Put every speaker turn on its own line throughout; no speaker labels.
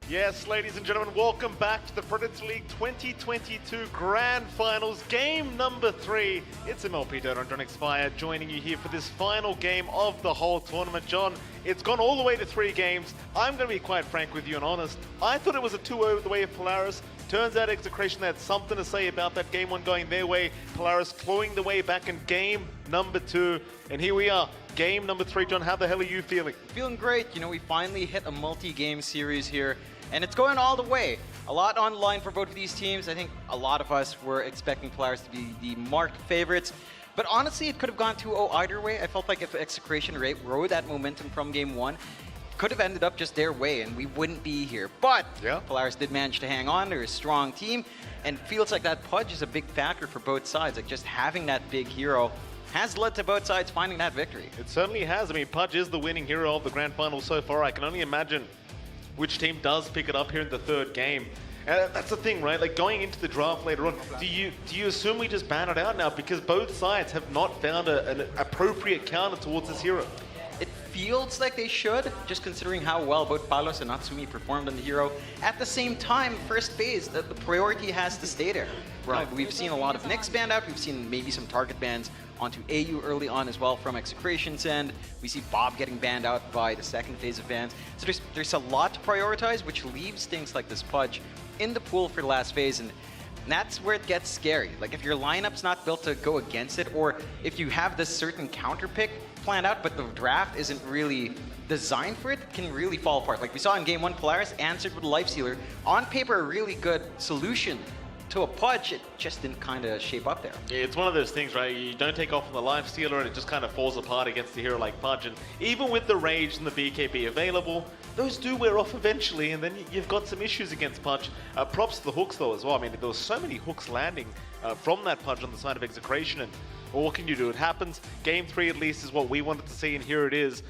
Yes, ladies and gentlemen, welcome back to the Predator League 2022 Grand Finals, game number 3. It's MLP Dota and John Expire joining you here for this final game of the whole tournament. John, it's gone all the way to 3 games. I'm going to be quite frank with you and honest. I thought it was a 2-0 the way of Polaris. Turns out Execration had something to say about that game 1 going their way. Polaris clawing the way back in game number 2. And here we are, game number 3. John, how the hell are you feeling?
Feeling great. You know, we finally hit a multi-game series here, and it's going all the way. A lot on the line for both of these teams. I think a lot of us were expecting Polaris to be the marked favorites. But honestly, it could have gone 2-0 either way. I felt like if Execration rode that momentum from game 1, could have ended up just their way and we wouldn't be here. But yeah, Polaris did manage to hang on. They're a strong team, and feels like that Pudge is a big factor for both sides. Like, just having that big hero has led to both sides finding that victory.
It certainly has. I mean, Pudge is the winning hero of the Grand Final so far. I can only imagine which team does pick it up here in the 3rd game. And that's the thing, right? Like, going into the draft later on, do you assume we just ban it out now because both sides have not found an appropriate counter towards this hero?
It feels like they should, just considering how well both Palos and Natsumi performed on the hero. At the same time, first phase, the priority has to stay there. Right. We've seen a lot of Nyx banned out. We've seen maybe some target bans onto AU early on as well from Execration's end. We see Bob getting banned out by the 2nd phase of bans. So there's a lot to prioritize, which leaves things like this Pudge in the pool for the last phase. And that's where it gets scary. Like, if your lineup's not built to go against it, or if you have this certain counter pick planned out, but the draft isn't really designed for it, it can really fall apart. Like we saw in game 1, Polaris answered with a Life Stealer. On paper, a really good solution to a Pudge. It just didn't kind of shape up there.
Yeah, it's one of those things, right? You don't take off on the Life Stealer and it just kind of falls apart against a hero like Pudge. And even with the Rage and the BKB available, those do wear off eventually, and then you've got some issues against Pudge. Props to the hooks though as well. I mean, there was so many hooks landing from that Pudge on the side of Execration, and well, what can you do? It happens. Game 3 at least is what we wanted to see, and here it is.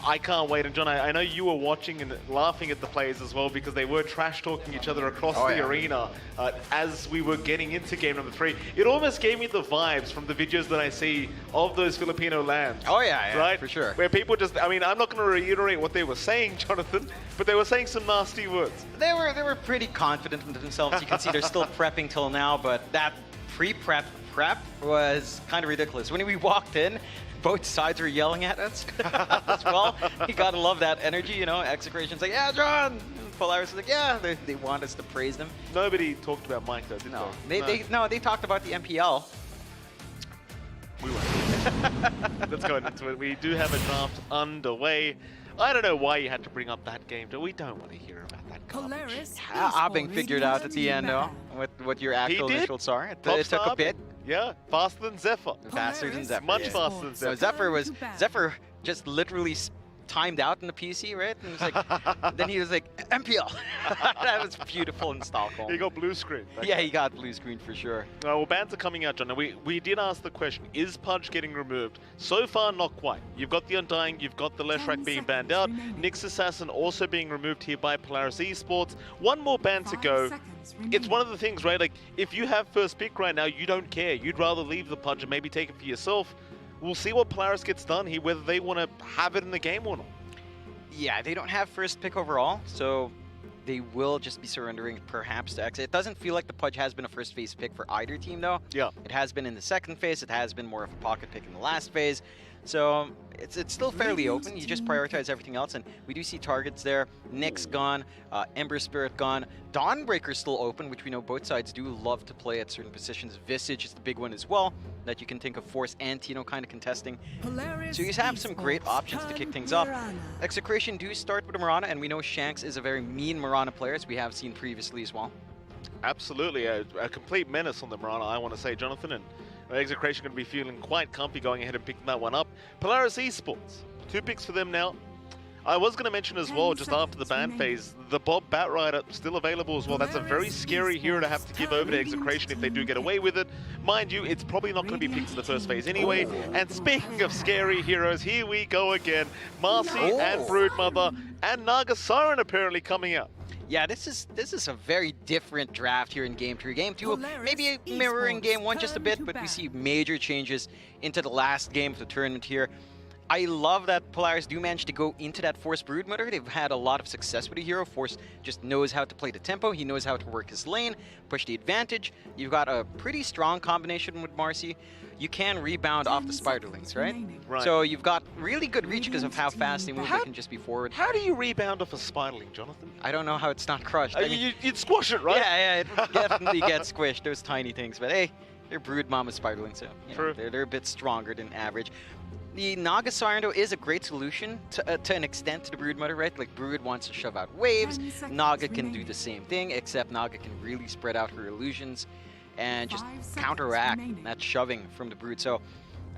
I can't wait. And John, I know you were watching and laughing at the players as well, because they were trash talking each other across the arena as we were getting into game number 3. It almost gave me the vibes from the videos that I see of those Filipino lands.
Oh yeah,
right?
For sure.
Where people just, I mean, I'm not going to reiterate what they were saying, Jonathan, but they were saying some nasty words.
They were pretty confident in themselves. You can see they're still prepping till now, but that pre-prep was kind of ridiculous. When we walked in, both sides were yelling at us as well. You gotta love that energy, you know. Execration's like, yeah, John. And Polaris is like, yeah. They want us to praise them.
Nobody talked about Mike though, did they?
No, they talked about the MPL.
We won't. Let's go into it. We do have a draft underway. I don't know why you had to bring up that game, but we don't want to hear about that garbage.
Polaris
Abing figured out at the end, though, what your actual initials are. It took a bit.
Yeah, faster than Zephyr.
Faster than Zephyr.
Much faster than Zephyr.
So Zephyr just literally timed out in the PC, right? And it was like, then he was like, MPL. That was beautiful in Stockholm.
He got blue screen.
Yeah, he got blue screen for sure.
Well, bans are coming out, John. Now, we did ask the question, is Pudge getting removed? So far, not quite. You've got the Undying, you've got the Leshrac being banned out, Nyx Assassin also being removed here by Polaris Esports. One more ban to go. It's one of the things, right? Like, if you have first pick right now, you don't care. You'd rather leave the Pudge and maybe take it for yourself. We'll see what Polaris gets done here, whether they want to have it in the game or not.
Yeah, they don't have first pick overall, so they will just be surrendering perhaps to Exit. It doesn't feel like the Pudge has been a first phase pick for either team, though.
Yeah.
It has been in the 2nd phase. It has been more of a pocket pick in the last phase. So it's still fairly open. You just prioritize everything else, and we do see targets there. Nyx gone, Ember Spirit gone. Dawnbreaker's still open, which we know both sides do love to play at certain positions. Visage is the big one as well, that you can think of Force and Tino kind of contesting. So you have some great options to kick things off. Execration do start with a Mirana, and we know Shanks is a very mean Mirana player, as we have seen previously as well.
Absolutely, a complete menace on the Mirana, I want to say, Jonathan, and Execration going to be feeling quite comfy going ahead and picking that one up. Polaris Esports, 2 picks for them now. I was going to mention as well, just after the ban phase, the Bob Batrider still available as well. That's a very scary hero to have to give over to Execration if they do get away with it. Mind you, it's probably not going to be picked in the first phase anyway. And speaking of scary heroes, here we go again. Marcy and Broodmother and Naga Siren apparently coming out.
Yeah, this is a very different draft here in Game 3. Game 2, maybe mirroring Game 1 just a bit, but we see major changes into the last game of the tournament here. I love that Polaris do manage to go into that Force Broodmother. They've had a lot of success with the hero. Force just knows how to play the tempo. He knows how to work his lane, push the advantage. You've got a pretty strong combination with Marcy. You can rebound off the Spiderlings, right?
Right.
So you've got really good reach because of how fast they move. They can just be forward.
How do you rebound off a Spiderling, Jonathan?
I don't know how it's not crushed. I mean,
You'd squash it, right?
yeah, it definitely gets squished, those tiny things. But hey, they're Brood Mama Spiderlings, so you know, they're a bit stronger than average. The Naga Siren, though, is a great solution to an extent to the Brood Mother, right? Like, Brood wants to shove out waves, Naga can do the same thing, except Naga can really spread out her illusions and just counteract that shoving from the Brood. So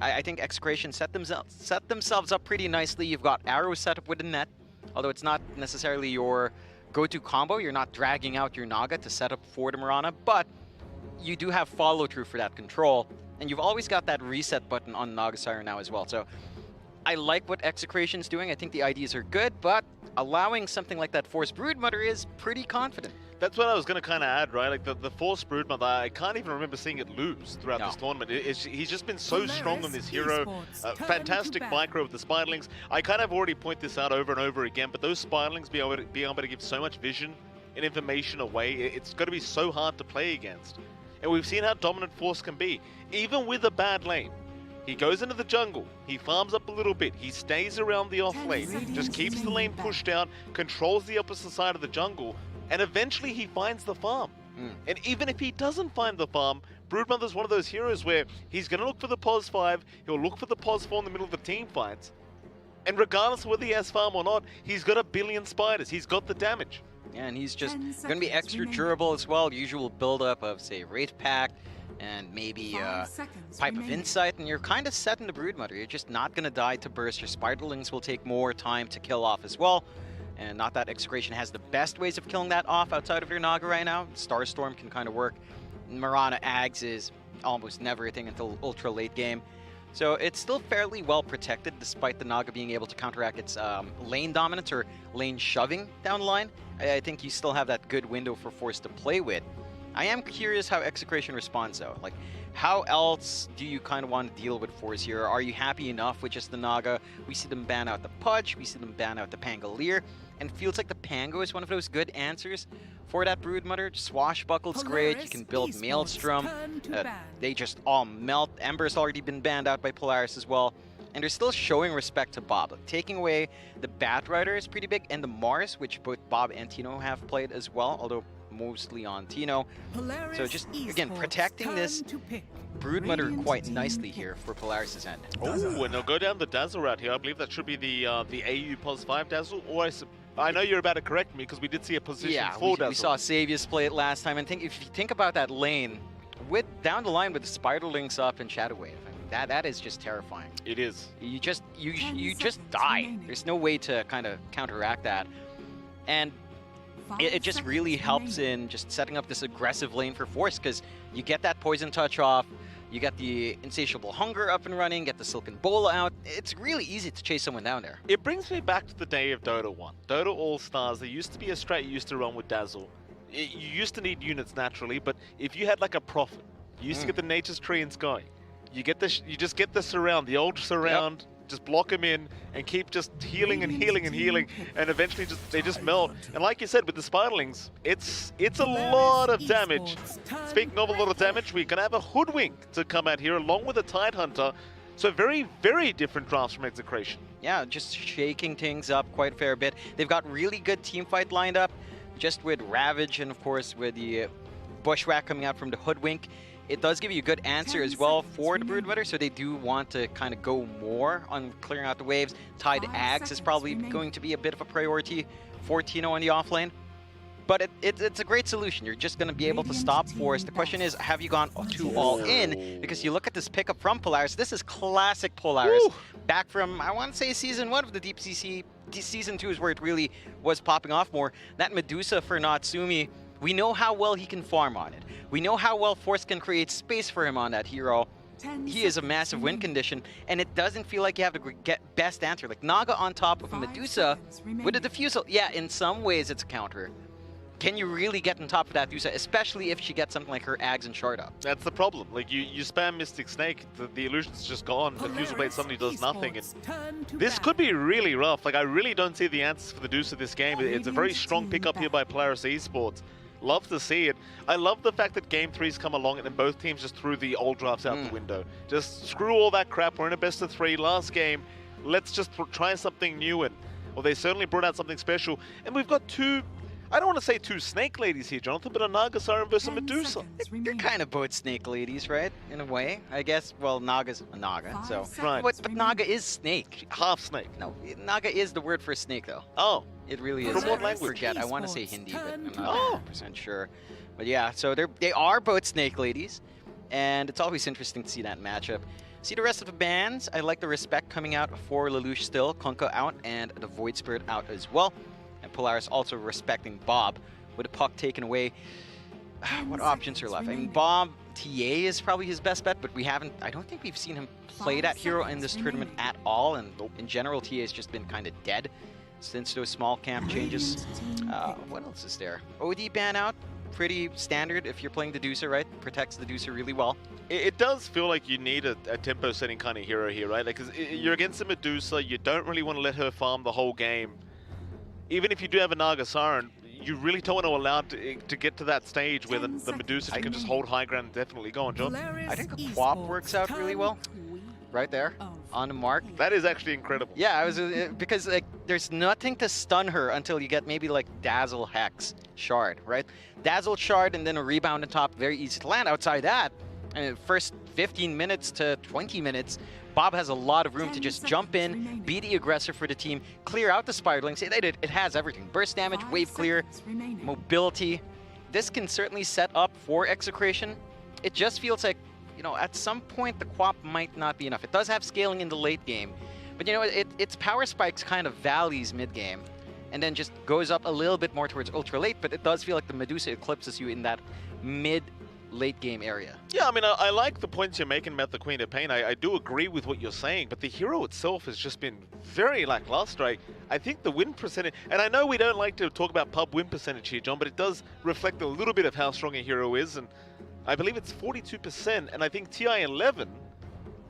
I think Execration set themselves up pretty nicely. You've got arrows set up with the net, although it's not necessarily your go-to combo. You're not dragging out your Naga to set up for the Mirana, but you do have follow-through for that control. And you've always got that reset button on Naga Siren now as well. So I like what Execration's doing. I think the ideas are good, but allowing something like that Force Broodmother is pretty confident.
That's what I was going to kind of add, right? Like the Force Broodmother, I can't even remember seeing it lose throughout this tournament. He's just been so strong on this hero. Fantastic micro with the Spiderlings. I kind of already point this out over and over again, but those Spiderlings being able to give so much vision and information away, it's going to be so hard to play against. And we've seen how dominant Force can be. Even with a bad lane, he goes into the jungle, he farms up a little bit, he stays around the off lane, just keeps the lane pushed down, controls the opposite side of the jungle, and eventually he finds the farm. And even if he doesn't find the farm, Broodmother's one of those heroes where he's going to look for the POS 5, he'll look for the POS 4 in the middle of the team fights, and regardless of whether he has farm or not, he's got a billion spiders, he's got the damage.
Yeah, and he's just going to be extra durable as well. Usual build-up of, say, Wraith Pact and maybe Pipe of Insight, and you're kind of set in the Broodmother. You're just not going to die to burst. Your Spiderlings will take more time to kill off as well. And not that Execration has the best ways of killing that off outside of your Naga right now. Starstorm can kind of work. Mirana Ags is almost never a thing until ultra late game. So it's still fairly well protected despite the Naga being able to counteract its lane dominance or lane shoving down the line. I think you still have that good window for Force to play with. I am curious how Execration responds though. Like, how else do you kind of want to deal with Force here? Are you happy enough with just the Naga? We see them ban out the Pudge, we see them ban out the Pangolier, and it feels like the Pango is one of those good answers for that Broodmother. Swashbuckle's great, you can build Maelstrom, they just all melt. Ember's already been banned out by Polaris as well. And they're still showing respect to Bob. Like, taking away the Batrider is pretty big, and the Mars, which both Bob and Tino have played as well, although mostly on Tino. So just, again, protecting this Broodmother quite nicely here for Polaris' end.
Oh, and they'll go down the Dazzle route here. I believe that should be the AU POS 5 Dazzle, or I know you're about to correct me because we did see a position for Dazzle.
We saw Savius play it last time, and if you think about that lane, down the line with the Spiderlings up and Shadow Wave, that is just terrifying.
It is.
You just die. There's no way to kind of counteract that, and it just really helps in just setting up this aggressive lane for Force, because you get that Poison Touch off, you get the Insatiable Hunger up and running, get the Silken Bola out. It's really easy to chase someone down there.
It brings me back to the day of Dota 1. Dota All-Stars, there used to be a strat you used to run with Dazzle. You used to need units naturally, but if you had like a Prophet, you used to get the Nature's Tree and Sky. You just get the surround, the old surround, just block them in and keep just healing and healing and healing, and eventually they just melt. And like you said, with the Spiderlings, it's a lot of damage. Speaking of a lot of damage, we're gonna have a Hoodwink to come out here along with a Tidehunter. So very, very different drafts from Execration.
Yeah, just shaking things up quite a fair bit. They've got really good team fight lined up, just with Ravage and of course with the Bushwhack coming out from the Hoodwink. It does give you a good answer as well for the Broodmother, so they do want to kind of go more on clearing out the waves. Tide Axe is probably going to be a bit of a priority for Tino on the offlane. But it's a great solution. You're just going to be able to stop Force. The question is, have you gone too all in? Because you look at this pickup from Polaris. This is classic Polaris. Ooh. Back from, I want to say, Season 1 of the Deep CC. Season 2 is where it really was popping off more. That Medusa for Natsumi, we know how well he can farm on it. We know how well Force can create space for him on that hero. He is a massive win condition, and it doesn't feel like you have to get best answer. Like Naga on top of a Medusa with a Diffusal. Yeah, in some ways it's a counter. can you really get on top of that Dusa, especially if she gets something like her Ags and Shard up?
That's the problem. Like, you spam Mystic Snake, the illusion's just gone, the Fusil Blade suddenly does nothing, and this could be really rough. Like, I really don't see the answers for the Deuce of this game. It's a very strong pickup here by Polaris Esports. Love to see it. I love the fact that Game 3's come along and then both teams just threw the old drafts out the window. Just screw all that crap. We're in a best of 3 last game. Let's just try something new, and well, they certainly brought out something special. And we've got two, I don't want to say two Snake Ladies here, Jonathan, but a Naga Siren versus a Medusa.
They're kind of both Snake Ladies, right? In a way, I guess. Well, Naga's a Naga, so.
Right.
But Naga is Snake.
Half Snake.
No, Naga is the word for snake, though.
Oh.
It really is.
From what language?
Forget. I want to say Hindi, but I'm not 100% sure. But yeah, so they are both Snake Ladies, and it's always interesting to see that matchup. See the rest of the bands. I like the Respect coming out for Lelouch still, Kunkka out, and the Void Spirit out as well. And Polaris also respecting Bob with a puck taken away. What options are left? I mean, Bob TA is probably his best bet, but I don't think we've seen him play that hero in this tournament at all, and in general, TA has just been kind of dead since those small camp changes. What else is there? OD ban out, pretty standard if you're playing the Deucer, right? Protects the Deucer really well.
It does feel like you need a tempo setting kind of hero here, right? Like, because you're against a Medusa, you don't really want to let her farm the whole game. Even if you do have a Naga Siren, you really don't want to allow to get to that stage where the Medusa can just hold high ground and definitely go on, John.
I think a Quap works out really well. Right there, on the mark.
That is actually incredible.
Yeah, I was because like there's nothing to stun her until you get maybe like Dazzle, Hex, Shard, right? Dazzle, Shard, and then a rebound on top, very easy to land. Outside that, and first 15 minutes to 20 minutes, Bob has a lot of room to just jump in, be the aggressor for the team, clear out the Spiderlings. It has everything: burst damage, wave clear, mobility. This can certainly set up for Execration. It just feels like, you know, at some point the Quap might not be enough. It does have scaling in the late game, but you know, its power spikes kind of valleys mid game, and then just goes up a little bit more towards ultra late. But it does feel like the Medusa eclipses you in that mid-late game area. Yeah,
I mean, I like the points you're making about the Queen of Pain. I do agree with what you're saying, but the hero itself has just been very lackluster. I think the win percentage, and I know we don't like to talk about pub win percentage here, John, but it does reflect a little bit of how strong a hero is, and I believe it's 42%, and I think TI-11,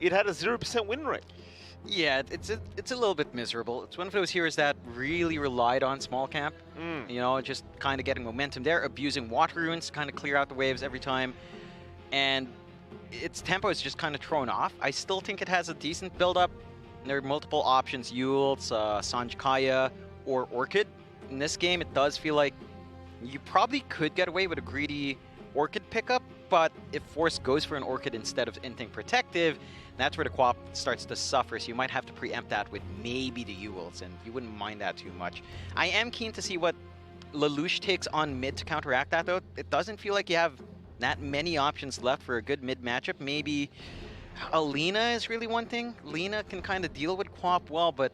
it had a 0% win rate.
Yeah, it's a little bit miserable. It's one of those heroes that really relied on small camp. You know, just kind of getting momentum there, abusing water runes to kind of clear out the waves every time, and its tempo is just kind of thrown off. I still think it has a decent build-up. There are multiple options: Yules, Sanjkaya, or Orchid. In this game, it does feel like you probably could get away with a greedy Orchid pickup, but if Force goes for an Orchid instead of anything protective, that's where the Quap starts to suffer, so you might have to preempt that with maybe the Yules, and you wouldn't mind that too much. I am keen to see what Lelouch takes on mid to counteract that, though. It doesn't feel like you have that many options left for a good mid matchup. Maybe Alina is really one thing. Lina can kind of deal with Quap well, but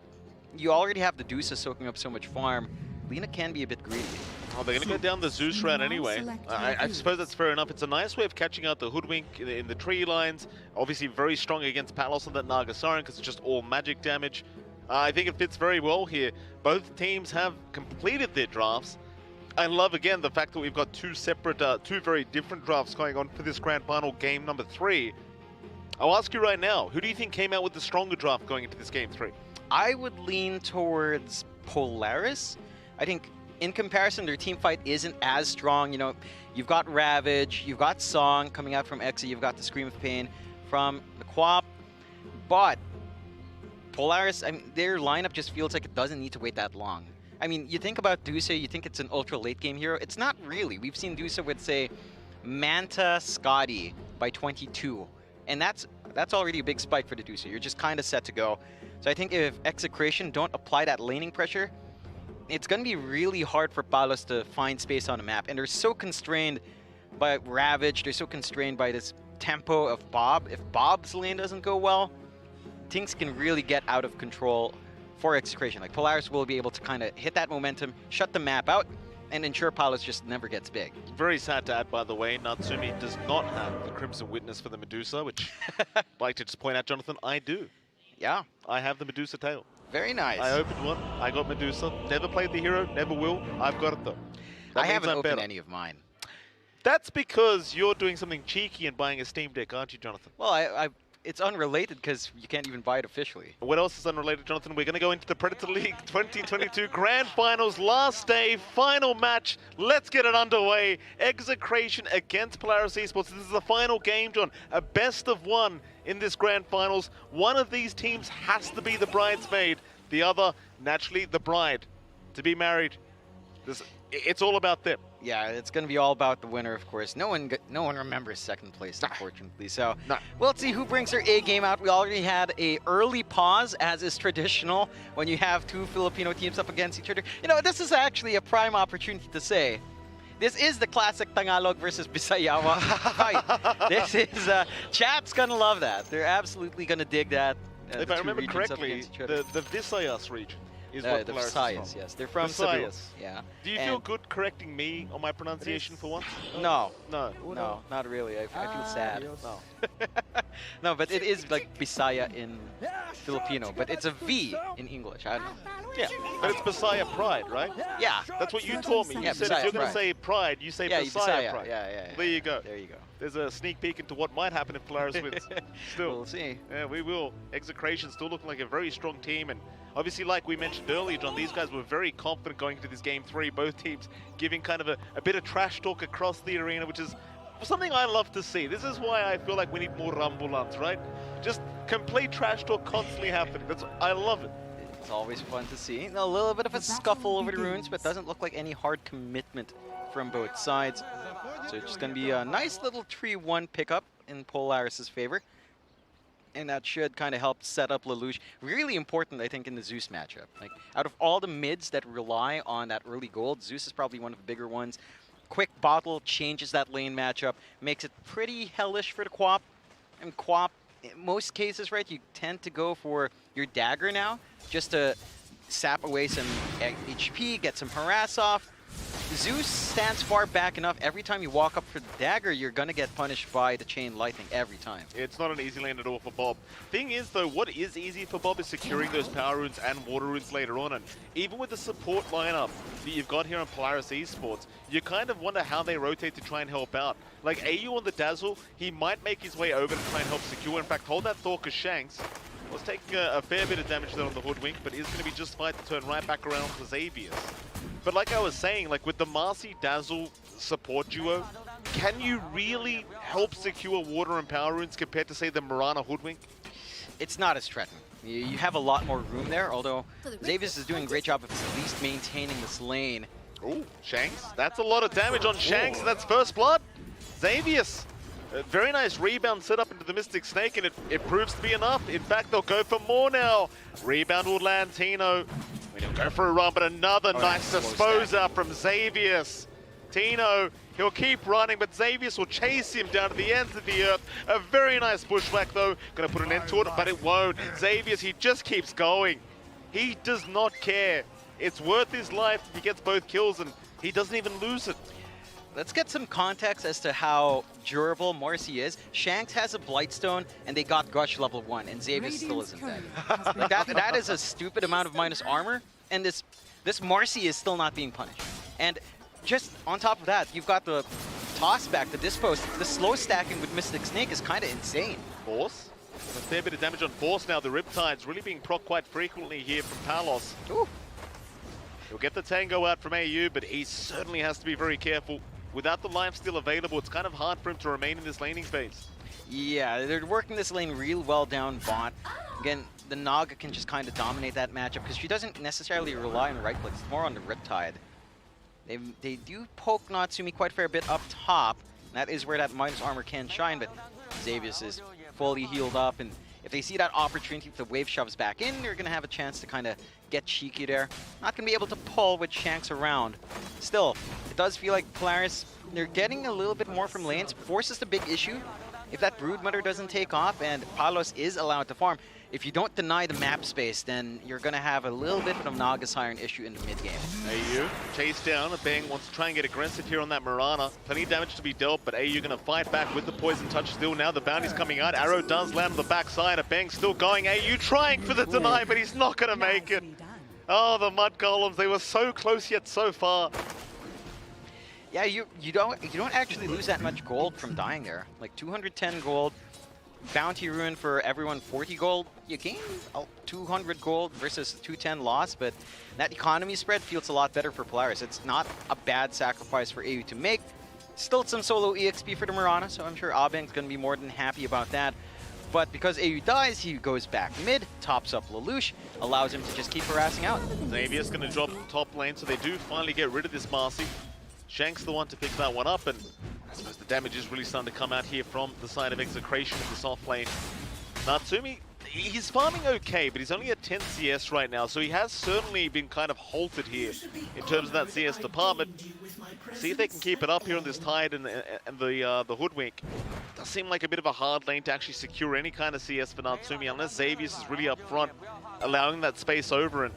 you already have the Deuces soaking up so much farm. Lina can be a bit greedy.
Oh, they're going to go down the Zeus route anyway. I suppose that's fair enough. It's a nice way of catching out the Hoodwink in the tree lines. Obviously very strong against Palos on that Naga Siren because it's just all magic damage. I think it fits very well here. Both teams have completed their drafts. I love, again, the fact that we've got two separate, two very different drafts going on for this Grand Final game number 3. I'll ask you right now, who do you think came out with the stronger draft going into this game 3?
I would lean towards Polaris. I think in comparison, their team fight isn't as strong. You know, you've got Ravage, you've got Song coming out from Exa, you've got the Scream of Pain from the Quap, but Polaris, I mean, their lineup just feels like it doesn't need to wait that long. I mean, you think about Dusa, you think it's an ultra late game hero. It's not really. We've seen Dusa with, say, Manta Scotty by 22, and that's already a big spike for the Dusa. You're just kind of set to go. So I think if Execration don't apply that laning pressure, it's going to be really hard for Palos to find space on the map. And they're so constrained by Ravage, they're so constrained by this tempo of Bob. If Bob's lane doesn't go well, things can really get out of control for Execration. Like, Polaris will be able to kind of hit that momentum, shut the map out, and ensure Palos just never gets big.
Very sad to add, by the way, Natsumi does not have the Crimson Witness for the Medusa, which I'd like to just point out, Jonathan, I do.
Yeah.
I have the Medusa tail.
Very nice.
I opened one, I got Medusa. Never played the hero, never will. I've got it though.
I haven't opened any of mine.
That's because you're doing something cheeky and buying a Steam Deck, aren't you, Jonathan?
Well, it's unrelated because you can't even buy it officially.
What else is unrelated, Jonathan? We're going to go into the Predator League 2022 Grand Finals, last day, final match. Let's get it underway. Execration against Polaris Esports. This is the final game, John. A best of one in this Grand Finals. One of these teams has to be the bridesmaid. The other, naturally, the bride. To be married. It's all about them.
Yeah, it's going to be all about the winner, of course. No one remembers second place, unfortunately. So we'll see who brings their A game out. We already had a early pause, as is traditional when you have two Filipino teams up against each other. You know, this is actually a prime opportunity to say, this is the classic Tagalog versus Bisayawa fight. This is, chat's going to love that. They're absolutely going to dig that.
If I remember correctly, the Visayas region. The
Visayas, yes. They're from Cebu. Yeah.
Do you feel good correcting me on my pronunciation for once?
No, not really. I feel sad. No. No, but it is like Bisaya in Filipino, but it's a V in English. I don't know.
Yeah, but it's Bisaya Pride, right?
Yeah.
That's what you taught me. You said if you're going to say Pride, you say Bisaya Pride.
Yeah.
There you go.
There you go.
There's a sneak peek into what might happen if Polaris wins. Still.
We'll see.
Yeah, we will. Execration still looking like a very strong team, and obviously, like we mentioned earlier, John, these guys were very confident going into this game 3. Both teams giving kind of a bit of trash talk across the arena, which is something I love to see. This is why I feel like we need more Rambulans, right? Just complete trash talk constantly happening. I love it.
It's always fun to see. A little bit of a scuffle over the runes, but doesn't look like any hard commitment from both sides. So it's just going to be a nice little 3-1 pickup in Polaris' favor. And that should kind of help set up Lelouch. Really important, I think, in the Zeus matchup. Like, out of all the mids that rely on that early gold, Zeus is probably one of the bigger ones. Quick bottle changes that lane matchup, makes it pretty hellish for the Quap. And Quap, in most cases, right, you tend to go for your dagger now, just to sap away some HP, get some harass off. Zeus stands far back enough. Every time you walk up for the dagger, you're going to get punished by the chain lightning every time.
It's not an easy lane at all for Bob. Thing is, though, what is easy for Bob is securing those power runes and water runes later on. And even with the support lineup that you've got here on Polaris Esports, you kind of wonder how they rotate to try and help out. Like AU on the Dazzle, he might make his way over to try and help secure. In fact, hold that thought, because Shanks was taking a fair bit of damage there on the Hoodwink, but is going to be just fine to turn right back around for Xavius. But like I was saying, like with the Marcy Dazzle support duo, can you really help secure water and power runes compared to, say, the Mirana Hoodwink?
It's not as threatening. You have a lot more room there, although Xavius is doing a great job of at least maintaining this lane.
Oh, Shanks. That's a lot of damage on Shanks, and that's first blood. Xavius, a very nice rebound set up into the Mystic Snake, and it proves to be enough. In fact, they'll go for more now. Rebound will land Tino. He'll go for a run, but another nice disposer from Xavius. Tino, he'll keep running, but Xavius will chase him down to the ends of the earth. A very nice pushback, though. Gonna put an end to it, but it won't. Xavius, he just keeps going. He does not care. It's worth his life if he gets both kills, and he doesn't even lose it.
Let's get some context as to how durable Marcy is. Shanks has a Blightstone, and they got Gush level 1, and Xavius still isn't dead. That is a stupid amount of minus armor, and this Marcy is still not being punished. And just on top of that, you've got the toss back, the dispose. The slow stacking with Mystic Snake is kind of insane.
Force? A fair bit of damage on Force now. The Riptide's really being proc quite frequently here from Palos.
Ooh.
He'll get the Tango out from AU, but he certainly has to be very careful. Without the lifesteal available, it's kind of hard for him to remain in this laning phase.
Yeah, they're working this lane real well down bot. Again, the Naga can just kind of dominate that matchup because she doesn't necessarily rely on right clicks. It's more on the Riptide. They do poke Natsumi quite a fair bit up top. That is where that minus armor can shine, but Xavius is fully healed up, and if they see that opportunity, if the wave shoves back in, they're going to have a chance to kind of get cheeky there. Not going to be able to pull with Shanks around. Still, it does feel like Polaris, they're getting a little bit more from lanes. Force is the big issue. If that Broodmother doesn't take off and Palos is allowed to farm, if you don't deny the map space, then you're going to have a little bit of a Naga Siren issue in the mid game.
AU chase down. Bang wants to try and get aggressive here on that Mirana. Plenty of damage to be dealt, but AU going to fight back with the Poison Touch still. Now the bounty's coming out. Arrow does land on the backside. Bang still going. AU trying for the deny, but he's not going to make it. Oh, the Mud Golems. They were so close yet so far.
Yeah, you don't actually lose that much gold from dying there. Like 210 gold, bounty rune for everyone 40 gold. You gain 200 gold versus 210 loss, but that economy spread feels a lot better for Polaris. It's not a bad sacrifice for AU to make. Still some solo EXP for the Mirana, so I'm sure Abeng's going to be more than happy about that. But because AU dies, he goes back mid, tops up Lelouch, allows him to just keep harassing out.
Xavier's going to drop top lane, so they do finally get rid of this Marcy. Shank's the one to pick that one up, and I suppose the damage is really starting to come out here from the side of Execration in this off lane. Natsumi, he's farming okay, but he's only at 10 CS right now, so he has certainly been kind of halted here in terms of that CS department. See if they can keep it up here on this Tide and the Hoodwink. Does seem like a bit of a hard lane to actually secure any kind of CS for Natsumi, unless Xavier's is really up front, allowing that space over. And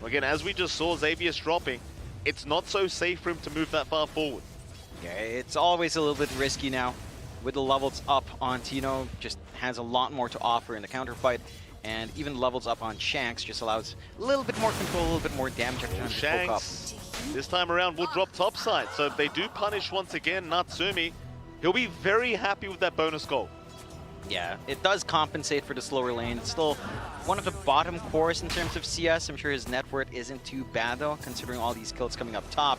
again, as we just saw, Xavier's dropping. It's not so safe for him to move that far forward.
Yeah, it's always a little bit risky now. With the levels up on Tino, just has a lot more to offer in the counterfight. And even levels up on Shanks just allows a little bit more control, a little bit more damage every time they poke up.
This time around will drop topside, so if they do punish once again Natsumi, he'll be very happy with that bonus goal.
Yeah, it does compensate for the slower lane. It's still one of the bottom cores in terms of CS. I'm sure his net worth isn't too bad though, considering all these kills coming up top.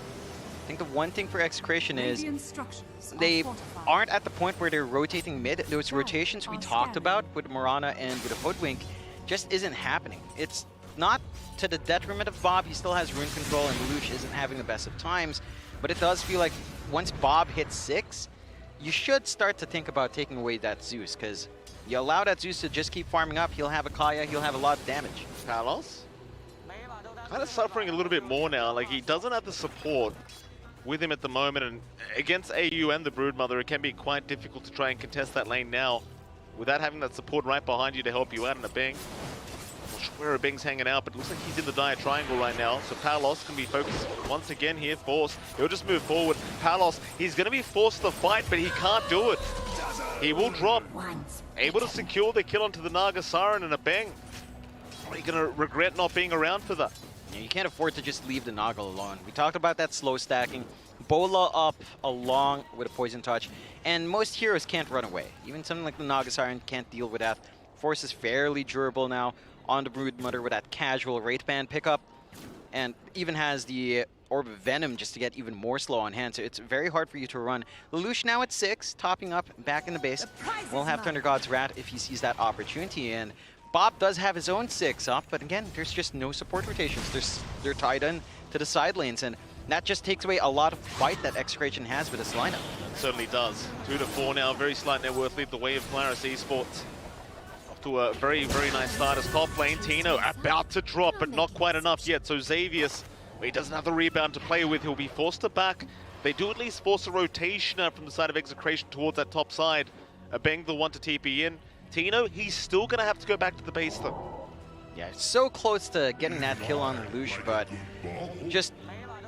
I think the one thing for Execration is they aren't at the point where they're rotating mid. Those rotations we talked about with Mirana and with a Hoodwink just isn't happening. It's not to the detriment of Bob. He still has rune control and Lelouch isn't having the best of times, but it does feel like once Bob hits 6, you should start to think about taking away that Zeus, because you allow that Zeus to just keep farming up, he'll have a Kaya, he'll have a lot of damage.
Palos kind of suffering a little bit more now. Like, he doesn't have the support with him at the moment, and against AU and the Broodmother, it can be quite difficult to try and contest that lane now without having that support right behind you to help you out in a Bing. Not sure where a Bing's hanging out, but it looks like he's in the dire triangle right now, so Palos can be focused once again here, forced. He'll just move forward. Palos, he's going to be forced to fight, but he can't do it. He will drop, able to secure the kill onto the Naga Siren and a Bing. Probably going to regret not being around for that.
Yeah, you can't afford to just leave the Naga alone. We talked about that slow stacking. Bola up along with a Poison Touch, and most heroes can't run away. Even something like the Naga Siren can't deal with that. Force is fairly durable now on the Broodmother with that casual Wraith Band pickup, and even has the Orb of Venom just to get even more slow on hand, so it's very hard for you to run. Lelouch now at 6, topping up back in the base. We'll have Thunder God's Wrath if he sees that opportunity, and Bob does have his own 6 up, but again, there's just no support rotations. They're tied in to the side lanes, and that just takes away a lot of fight that Execration has with this lineup.
It certainly does. 2-4 now, very slight net worth lead the way of Polaris Esports. Off to a very, very nice start as top lane. Tino about to drop, but not quite enough yet. So Xavier's, he doesn't have the rebound to play with. He'll be forced to back. They do at least force a rotation out from the side of Execration towards that top side. Bang the one to TP in. Tino, he's still going to have to go back to the base though.
Yeah, so close to getting that kill on Lelouch, but just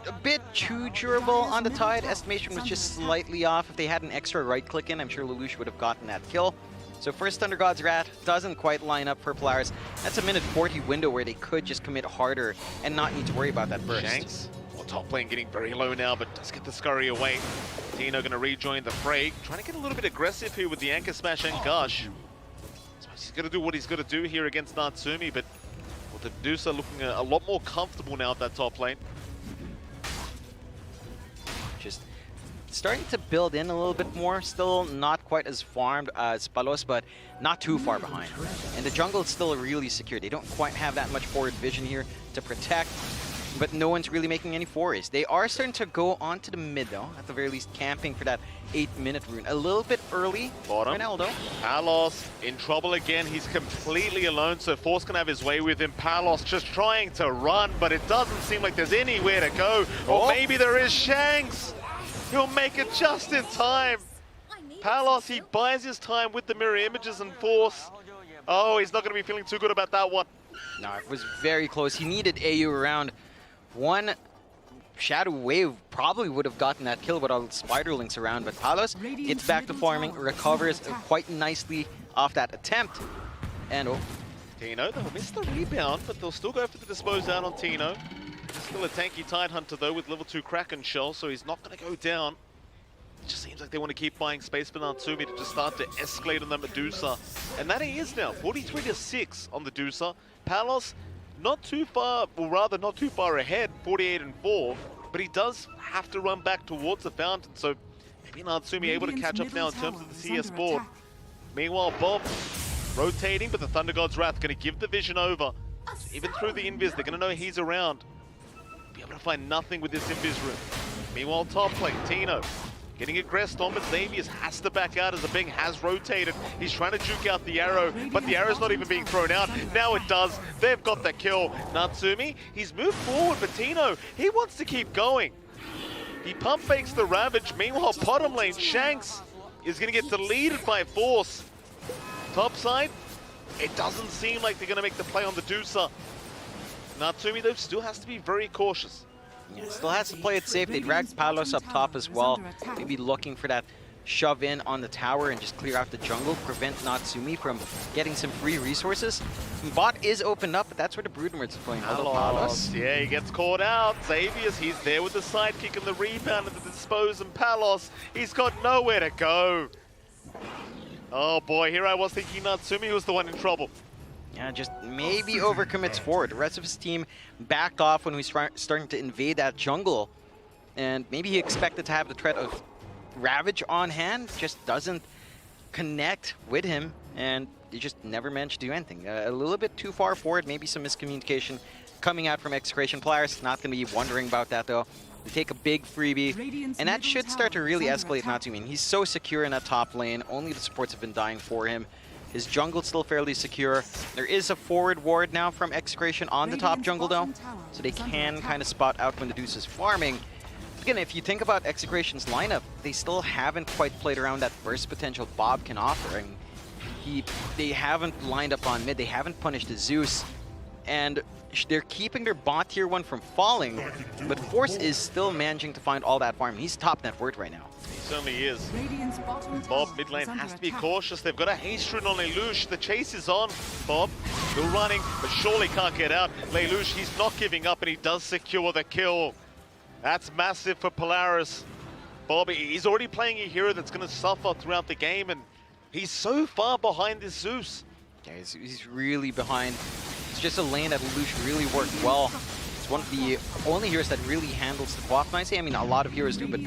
a bit too durable on the Tide. Estimation was just slightly off. If they had an extra right click in, I'm sure Lelouch would have gotten that kill. So first Thunder God's Wrath doesn't quite line up for Polaris. That's a minute 40 window where they could just commit harder and not need to worry about that burst.
Shanks, well, top lane getting very low now, but does get the scurry away. Tino going to rejoin the fray. Trying to get a little bit aggressive here with the Anchor Smash and Gush. He's going to do what he's going to do here against Natsumi, but well, the Medusa looking a lot more comfortable now at that top lane.
Just starting to build in a little bit more. Still not quite as farmed as Palos, but not too far behind. And the jungle is still really secure. They don't quite have that much forward vision here to protect, but no one's really making any forays. They are starting to go onto the mid, though, at the very least camping for that 8-minute rune. A little bit early for Ronaldo.
Palos in trouble again. He's completely alone, so Force can have his way with him. Palos just trying to run, but it doesn't seem like there's anywhere to go. Or maybe there is. Shanks! He'll make it just in time. Palos, he buys his time with the mirror images and Force. Oh, he's not going to be feeling too good about that one.
No, it was very close. He needed AU around. One Shadow Wave probably would have gotten that kill with all the Spiderlings around, but Palos gets back to farming, recovers quite nicely off that attempt. And
Tino, they'll miss the rebound, but they'll still go for the dispose out on Tino. Still a tanky Tidehunter though with level 2 Kraken Shell, so he's not going to go down. It just seems like they want to keep buying space for Natsumi to just start to escalate on the Medusa. And that he is now, 43-6 on the Medusa. Palos, not too far, or rather not too far ahead, 48-4. But he does have to run back towards the fountain, so maybe Natsumi able to catch up now in terms of the CS board. Meanwhile, Bob rotating, but the Thunder God's Wrath going to give the vision over. So even through the invis, they're going to know he's around. Be able to find nothing with this invis room. Meanwhile, top lane, Tino getting aggressed on, but Xavius has to back out as the Bing has rotated. He's trying to juke out the arrow, but the arrow's not even being thrown out. Now it does. They've got the kill. Natsumi, he's moved forward, but Tino, he wants to keep going. He pump fakes the Ravage. Meanwhile, bottom lane, Shanks is going to get deleted by force. Top side, it doesn't seem like they're going to make the play on the Dusa. Natsumi, though, still has to be very cautious.
Yeah, still has to play it safe. They dragged Palos up top as well. Maybe looking for that shove in on the tower and just clear out the jungle, prevent Natsumi from getting some free resources. Bot is opened up, but that's where the Broodmords are playing.
Palos, yeah, he gets caught out. Xavius, he's there with the sidekick and the rebound and the dispose, and Palos, he's got nowhere to go. Oh boy, here I was thinking Natsumi was the one in trouble.
Yeah, just maybe overcommits forward. The rest of his team backed off when we starting to invade that jungle. And maybe he expected to have the threat of Ravage on hand, just doesn't connect with him, and he just never managed to do anything. A little bit too far forward, maybe some miscommunication coming out from Execration. Polaris not going to be wondering about that though. They take a big freebie, and that should start to really escalate Natsumi. He's so secure in that top lane, only the supports have been dying for him. His jungle's still fairly secure. There is a forward ward now from Execration on the top jungle though, so they can kind of spot out when the Deuce is farming. Again, if you think about Execration's lineup, they still haven't quite played around that burst potential Bob can offer. And they haven't lined up on mid, they haven't punished the Zeus, and they're keeping their bot tier 1 from falling, but Force is still managing to find all that farm. He's top net worth right now.
He certainly is. Bob mid lane has to be cautious. They've got a haste rune on Lelouch. The chase is on. Bob still running, but surely can't get out. Lelouch, he's not giving up, and he does secure the kill. That's massive for Polaris. Bob, he's already playing a hero that's going to suffer throughout the game, and he's so far behind this Zeus.
Yeah, he's really behind. It's just a lane that Lelouch really worked well. It's one of the only heroes that really handles the buff nicely. I mean, a lot of heroes do, but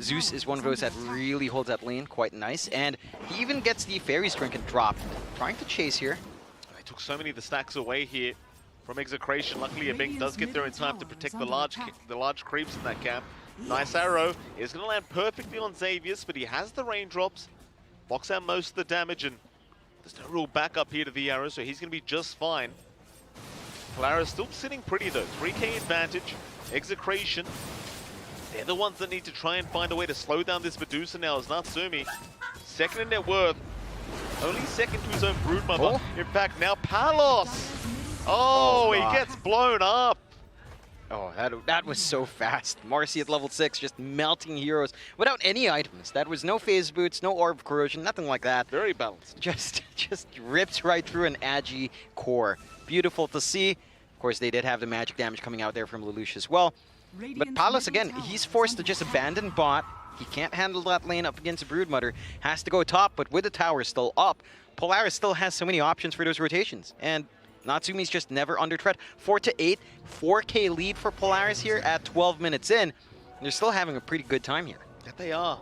Zeus is one of those that really holds that lane quite nice. And he even gets the Fairy's Trinket dropped. Trying to chase here.
They took so many of the stacks away here from Execration. Luckily, a Bink does get there in time to protect the large creeps in that camp. Nice arrow. Is going to land perfectly on Xavius, but he has the raindrops. Blocks out most of the damage, and there's no real backup here to the arrow, so he's going to be just fine. Polaris still sitting pretty though. 3k advantage. Execration, they're the ones that need to try and find a way to slow down this Medusa now as Natsumi. Second in net worth. Only second to his own Broodmother.
Oh.
In fact, now Palos. Oh, he gets blown up.
Oh, that was so fast. Marcy at level 6 just melting heroes without any items. That was no phase boots, no orb of corrosion, nothing like that.
Very balanced.
Just ripped right through an Agi core. Beautiful to see. Of course, they did have the magic damage coming out there from Lelouch as well. But Palos, again, he's forced to just abandon bot. He can't handle that lane up against a Broodmother. Has to go top, but with the tower still up, Polaris still has so many options for those rotations. And Natsumi's just never under threat. 4-8, 4k lead for Polaris here at 12 minutes in. They're still having a pretty good time here.
Yeah, they are.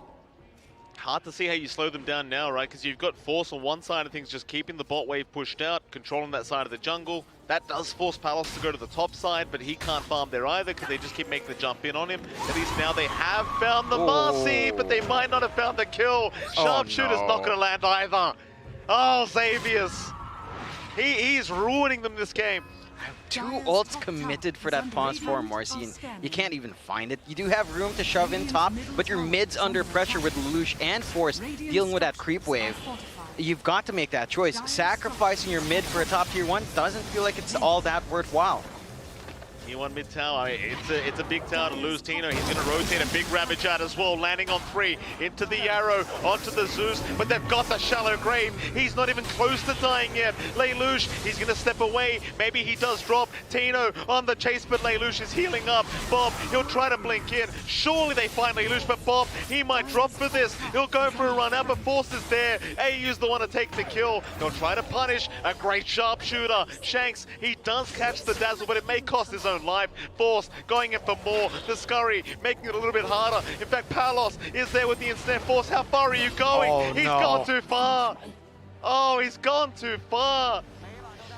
Hard to see how you slow them down now, right? Because you've got Force on one side of things, just keeping the bot wave pushed out, controlling that side of the jungle. That does force Palos to go to the top side, but he can't farm there either because they just keep making the jump in on him. At least now they have found the Marcy, but they might not have found the kill. Sharpshooter's not going to land either. Oh, Xavius. He's ruining them this game.
2 ults committed for that pause for Marcy, and you can't even find it. You do have room to shove in top, but your mid's under pressure with Lelouch and Force dealing with that creep wave. You've got to make that choice. Sacrificing your mid for a top tier 1 doesn't feel like it's all that worthwhile.
Tier 1 mid tower, it's a big tower to lose. Tino, he's going to rotate a big Ravage out as well, landing on 3, into the arrow, onto the Zeus, but they've got the shallow grave. He's not even close to dying yet. Lelouch, he's going to step away. Maybe he does drop. Tino on the chase, but Lelouch is healing up. Bob, he'll try to blink in. Surely they find Lelouch, but Bob, he might drop for this. He'll go for a run out, but Force is there. AU's the one to take the kill. He'll try to punish a great sharpshooter. Shanks, he does catch the dazzle, but it may cost his own life. Force going in for more. The Scurry making it a little bit harder. In fact, Palos is there with the instant. Force, how far are you going?
Oh,
He's
no.
gone too far. Oh, he's gone too far.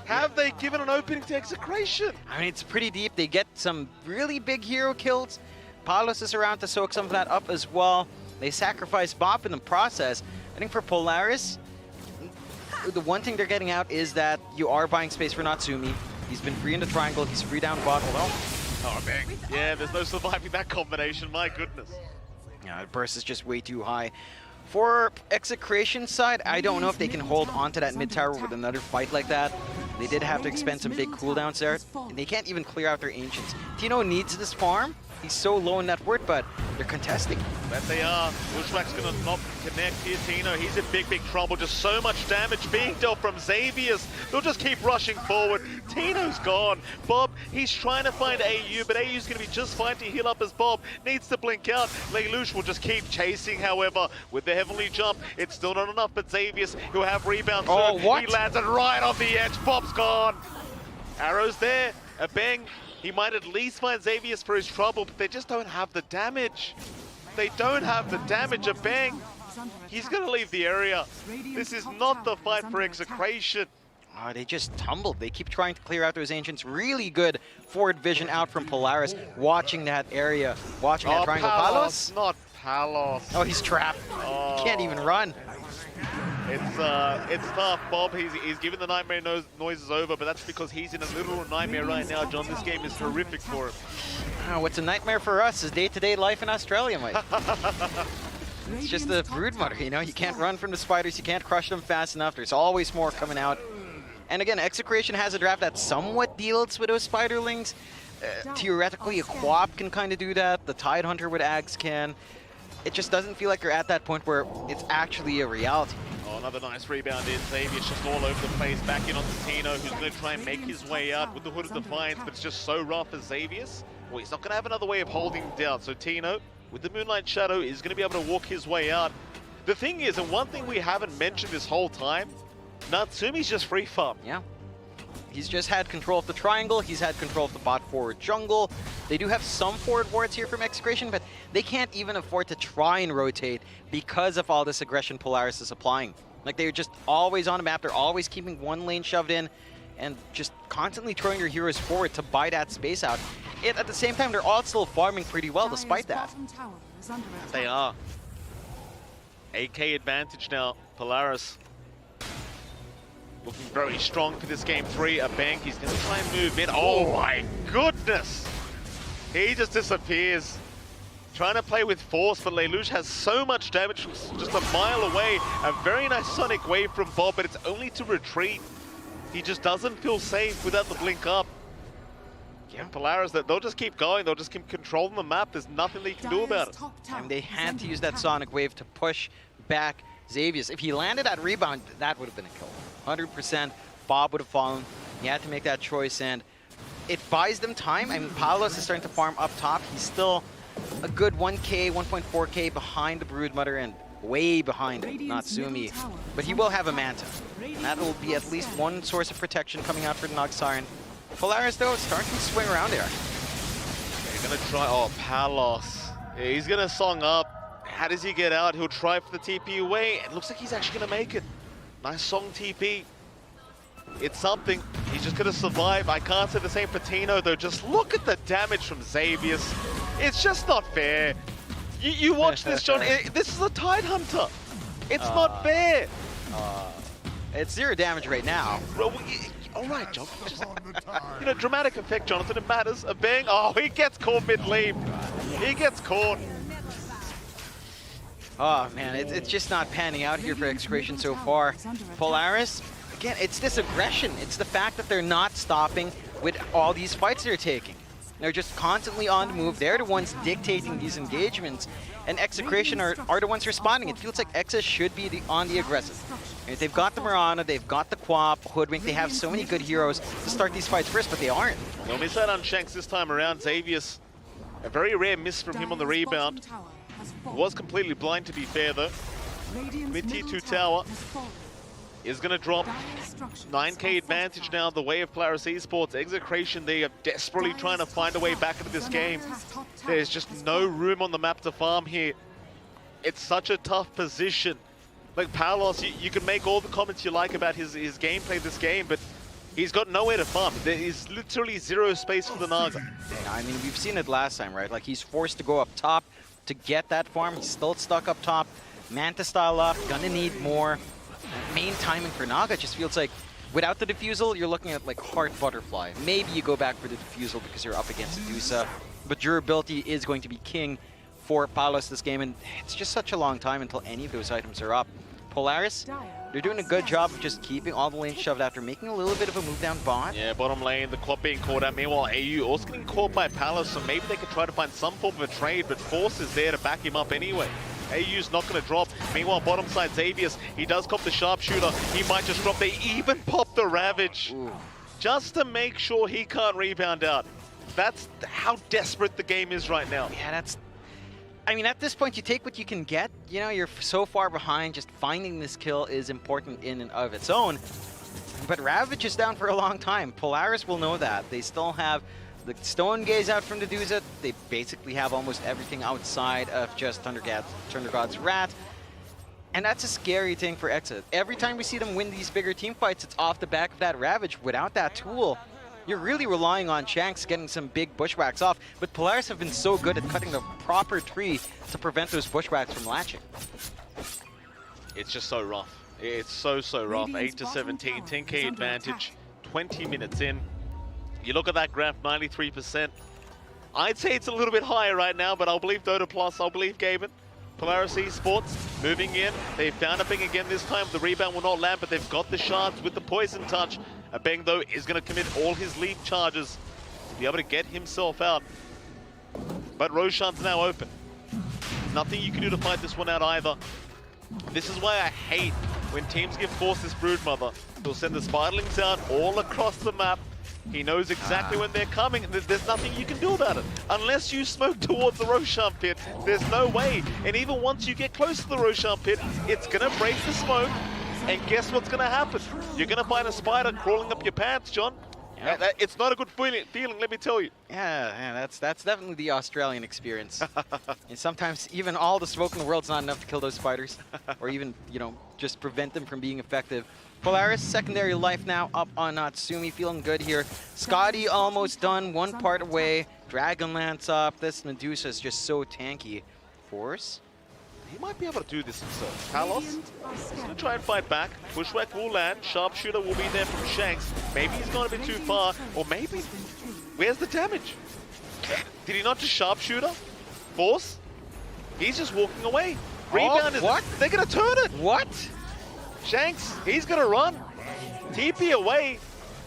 Have they given an opening to Execration?
I mean, it's pretty deep. They get some really big hero kills. Palos is around to soak some of that up as well. They sacrifice Bop in the process. I think for Polaris, the one thing they're getting out is that you are buying space for Natsumi. He's been free in the triangle. He's free down bot.
Oh, bang. Yeah, there's no surviving that combination. My goodness.
Yeah, the burst is just way too high. For Execration side, I don't know if they can hold onto that mid tower with another fight like that. They did have to expend some big cooldowns there. And they can't even clear out their Ancients. Tino needs this farm. He's so low in net worth, but they're contesting.
That they are. Bushwhack's gonna not connect here, Tino. He's in big, big trouble. Just so much damage being dealt from Xavier's. They'll just keep rushing forward. Tino's gone. Bob, he's trying to find AU, but AU's gonna be just fine to heal up as Bob needs to blink out. Lelouch will just keep chasing, however, with the heavenly jump. It's still not enough, but Xavier's, he'll have rebound
Oh,
soon.
what?
He lands it right on the edge. Bob's gone. Arrow's there. A bang. He might at least find Xavier's for his trouble, but they just don't have the damage. They don't have the damage. A bang. He's going to leave the area. This is not the fight for Execration.
Oh, they just tumbled. They keep trying to clear out those Ancients. Really good forward vision out from Polaris, watching that area, watching that triangle. Palos?
Not Palos.
Oh, he's trapped. He can't even run.
It's tough, Bob. He's given the nightmare noises over, but that's because he's in a literal nightmare right now, John. This game is horrific for him.
What's a nightmare for us is day-to-day life in Australia, Mike. It's just the broodmother, you know? You can't run from the spiders, you can't crush them fast enough. There's always more coming out. And again, Execration has a draft that somewhat deals with those spiderlings. Theoretically, a Quap can kind of do that. The Tidehunter with Ags can. It just doesn't feel like you're at that point where it's actually a reality.
Oh, another nice rebound in. Xavier's just all over the place. Back in on Tino, who's going to try and make his way out with the Hood of Defiance, but it's just so rough as Xavier's. Well, he's not going to have another way of holding him down. So Tino, with the Moonlight Shadow, is going to be able to walk his way out. The thing is, and one thing we haven't mentioned this whole time, Natsumi's just free farm.
Yeah. He's just had control of the triangle. He's had control of the bot forward jungle. They do have some forward wards here from Execration, but they can't even afford to try and rotate because of all this aggression Polaris is applying. Like, they're just always on the map. They're always keeping one lane shoved in and just constantly throwing your heroes forward to buy that space out. Yet at the same time, they're all still farming pretty well despite that.
They are. 8K advantage now, Polaris. Looking very strong for this game 3. A bank, he's going to try and move in. Oh my goodness! He just disappears. Trying to play with force, but Lelouch has so much damage from just a mile away. A very nice sonic wave from Bob, but it's only to retreat. He just doesn't feel safe without the blink up. Yeah, Polaris, they'll just keep going. They'll just keep controlling the map. There's nothing they can do about it.
And they had to use that sonic wave to push back Xavier's. If he landed that rebound, that would have been a kill. 100%. Bob would have fallen. He had to make that choice, and it buys them time. I mean, Palos is starting to farm up top. He's still a good 1K, 1.4K behind the Broodmother and way behind Natsumi. But he will have a Manta. And that will be at least one source of protection coming out for the Nog Siren. Polaris, though, starting to swing around there.
They're going to try... Oh, Palos. Yeah, he's going to song up. How does he get out? He'll try for the TP away. It looks like he's actually going to make it. Nice song TP. It's something. He's just going to survive. I can't say the same for Tino, though. Just look at the damage from Xavier's. It's just not fair. You watch this, John. This is a Tidehunter. It's not fair.
It's 0 damage right now.
All right, John. Just, you know, dramatic effect, Jonathan. It matters. A bang. Oh, he gets caught mid-leap. He gets caught.
Oh, man, it's just not panning out here for Execration so far. Polaris, again, it's this aggression. It's the fact that they're not stopping with all these fights they're taking. They're just constantly on the move. They're the ones dictating these engagements. And Execration are the ones responding. It feels like Exa should be on the aggressive. And they've got the Mirana, they've got the Quap, Hoodwink. They have so many good heroes to start these fights first, but they aren't.
They'll miss out on Shanks this time around. Xavius, a very rare miss from him on the rebound. Was completely blind, to be fair, though. Mid tier 2 tower is going to drop. 9k advantage now the way of Polaris Esports. Execration, they are desperately trying to find a way back into this game. There's just no room on the map to farm here. It's such a tough position. Like Palos, you can make all the comments you like about his gameplay this game, but he's got nowhere to farm. There is literally zero space for the Naga.
Yeah, I mean, we've seen it last time, right? Like, he's forced to go up top to get that farm. He's still stuck up top. Manta style up, gonna need more. Main timing for Naga just feels like, without the defusal, you're looking at like Heart Butterfly. Maybe you go back for the defusal because you're up against Medusa, but durability is going to be king for Palos this game, and it's just such a long time until any of those items are up. Polaris, they're doing a good job of just keeping all the lanes shoved after, making a little bit of a move down bot.
Yeah, bottom lane, the quad being caught out. Meanwhile, AU also getting caught by Palos, so maybe they could try to find some form of a trade, but Force is there to back him up anyway. AU's not going to drop. Meanwhile, bottom side, Xavius, he does cop the sharpshooter. He might just drop. They even pop the Ravage.
Ooh. Just
to make sure he can't rebound out. That's how desperate the game is right now.
Yeah, that's... I mean, at this point, you take what you can get. You know, you're so far behind. Just finding this kill is important in and of its own. But Ravage is down for a long time. Polaris will know that. They still have the Stone Gaze out from the Medusa. They basically have almost everything outside of just Thunder God's Wrath. And that's a scary thing for Exa. Every time we see them win these bigger team fights, it's off the back of that Ravage. Without that tool, you're really relying on Shanks getting some big bushwhacks off. But Polaris have been so good at cutting the proper tree to prevent those bushwhacks from latching.
It's just so rough. It's so rough. 8 to 17, 10k advantage, 20 minutes in. You look at that graph, 93%. I'd say it's a little bit higher right now, but I'll believe Dota Plus, I'll believe Gaben. Polaris Esports moving in. They found a Bing again this time. The rebound will not land, but they've got the shards with the poison touch. A Bing, though, is going to commit all his leap charges to be able to get himself out. But Roshan's now open. Nothing you can do to fight this one out either. This is why I hate when teams give Force this Broodmother. They'll send the Spiderlings out all across the map. He knows exactly when they're coming, and there's nothing you can do about it. Unless you smoke towards the Roshan pit, there's no way. And even once you get close to the Roshan pit, it's gonna break the smoke, and guess what's gonna happen? You're gonna find a spider crawling up your pants, John. Yep. It's not a good feeling, let me tell you.
Yeah, that's definitely the Australian experience. And sometimes even all the smoke in the world's not enough to kill those spiders, or even, you know, just prevent them from being effective. Polaris, secondary life now up on Natsumi, feeling good here. Scotty almost done, one part away. Dragonlance up. This Medusa is just so tanky. Force?
He might be able to do this himself. Palos is going to try and fight back. Bushwhack will land. Sharpshooter will be there from Shanks. Maybe he's gone a bit too far. Or maybe... Where's the damage? Did he not just Sharpshooter? Force? He's just walking away. Rebound is...
What?
They're going to turn it.
What?
Shanks, he's going to run. TP away.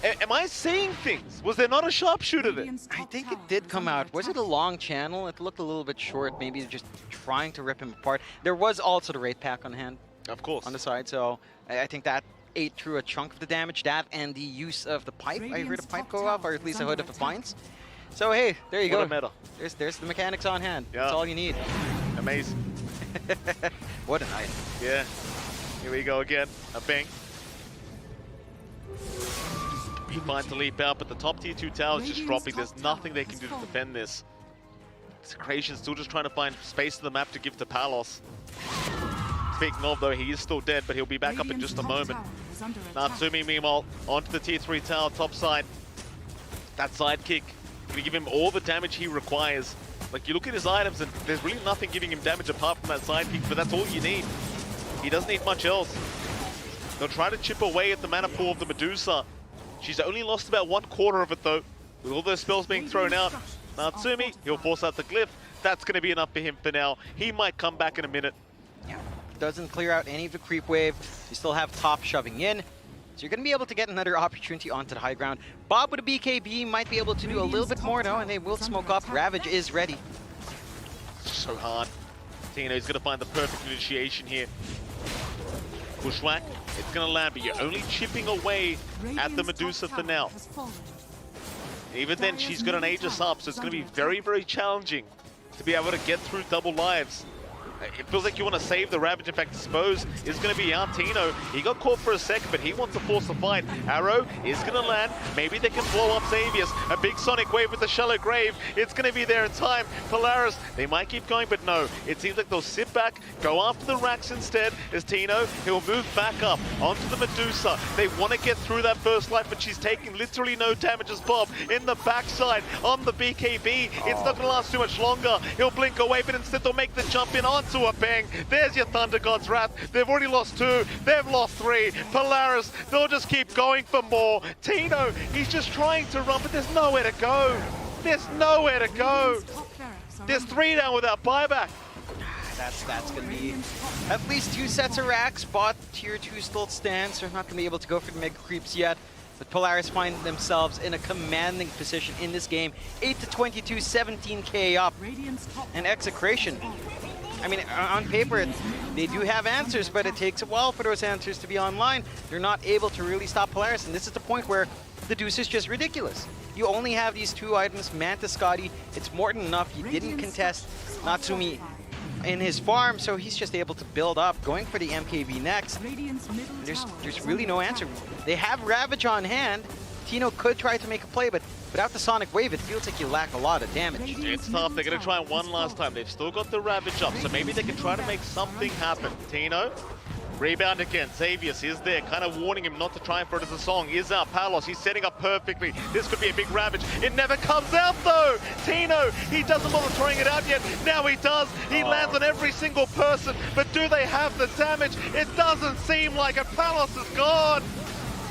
Am I seeing things? Was there not a sharpshooter there?
I think it did come out. Was it a long channel? It looked a little bit short. Maybe just trying to rip him apart. There was also the Wraith Pack on hand.
Of course.
On the side, so I think that ate through a chunk of the damage. That and the use of the pipe. I heard a pipe go off, or at least a Hood of Defiance. So hey, there you go.
What a meta.
There's the mechanics on hand.
Yeah.
That's all you need.
Amazing.
What a night.
Yeah. Here we go again. A Bing. He finds to leap out, but the top tier 2 tower is just dropping. There's nothing they can do to defend this. Execration still just trying to find space in the map to give to Palos. Speaking of, though, he is still dead, but he'll be back up in just a moment. Natsumi, meanwhile, onto the tier 3 tower, top side. That sidekick gonna give him all the damage he requires. Like, you look at his items, and there's really nothing giving him damage apart from that sidekick, but that's all you need. He doesn't need much else. They'll try to chip away at the mana pool of the Medusa. She's only lost about 1/4 of it, though, with all those spells being thrown out. Natsumi, he'll force out the glyph. That's going to be enough for him for now. He might come back in a minute.
Yeah, doesn't clear out any of the creep wave. You still have top shoving in. So you're going to be able to get another opportunity onto the high ground. Bob with a BKB might be able to do a little bit more, though, and they will smoke up. Ravage is ready.
So hard. Tino's going to find the perfect initiation here. Bushwhack, it's going to land, but you're only chipping away at the Medusa for now. Even then, she's got an Aegis up, so it's going to be very, very challenging to be able to get through double lives. It feels like you want to save the Ravage. In fact, Dispose is going to be out. Tino, he got caught for a second, but he wants to force the fight. Arrow is going to land. Maybe they can blow up Xavius. A big Sonic Wave with the Shallow Grave. It's going to be there in time. Polaris, they might keep going, but no. It seems like they'll sit back, go after the racks instead. As Tino, he'll move back up onto the Medusa. They want to get through that first life, but she's taking literally no damage as Bob in the backside on the BKB. It's not going to last too much longer. He'll blink away, but instead they'll make the jump in onto a bang. There's your Thunder God's Wrath. They've already lost 2. They've lost 3. Polaris, they'll just keep going for more. Tino, he's just trying to run, but there's nowhere to go. There's nowhere to go. There's 3 down without buyback.
That's going to be at least 2 sets of racks. Bot tier 2 still stands. They're not going to be able to go for the mega creeps yet. But Polaris find themselves in a commanding position in this game. 8-22, 17k up. And Execration, I mean, on paper, they do have answers, but it takes a while for those answers to be online. They're not able to really stop Polaris, and this is the point where the deuce is just ridiculous. You only have these 2 items, Manta Scotty. It's more than enough. He didn't contest Natsumi in his farm, so he's just able to build up, going for the MKB next. There's really no answer. They have Ravage on hand. Tino could try to make a play, but without the Sonic Wave, it feels like you lack a lot of damage.
It's tough. They're going to try one last time. They've still got the Ravage up, so maybe they can try to make something happen. Tino, rebound again. Xavius is there, kind of warning him not to try and throw it as a song. Is out. Palos, he's setting up perfectly. This could be a big Ravage. It never comes out, though. Tino, he doesn't bother throwing it out yet. Now he does. He lands on every single person, but do they have the damage? It doesn't seem like it. Palos is gone.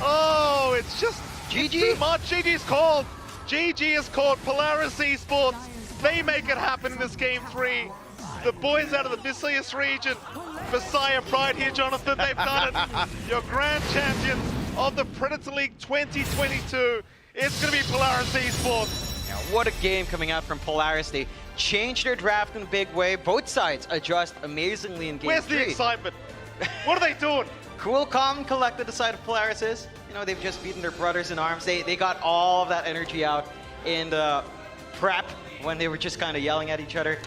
Oh, it's just
GG.
too much. GG's called. GG is called. Polaris Esports. They make it happen in this game 3. The boys out of the Visayas region. Messiah Pride here, Jonathan. They've done it. Your grand champions of the Predator League 2022. It's going to be Polaris Esports.
Now, what a game coming out from Polaris. They changed their draft in a big way. Both sides adjust amazingly in game 3.
Where's the excitement? What are they doing?
Cool, calm, and collected, the side of Polaris is. You know, they've just beaten their brothers in arms. They got all of that energy out in the prep when they were just kind of yelling at each other.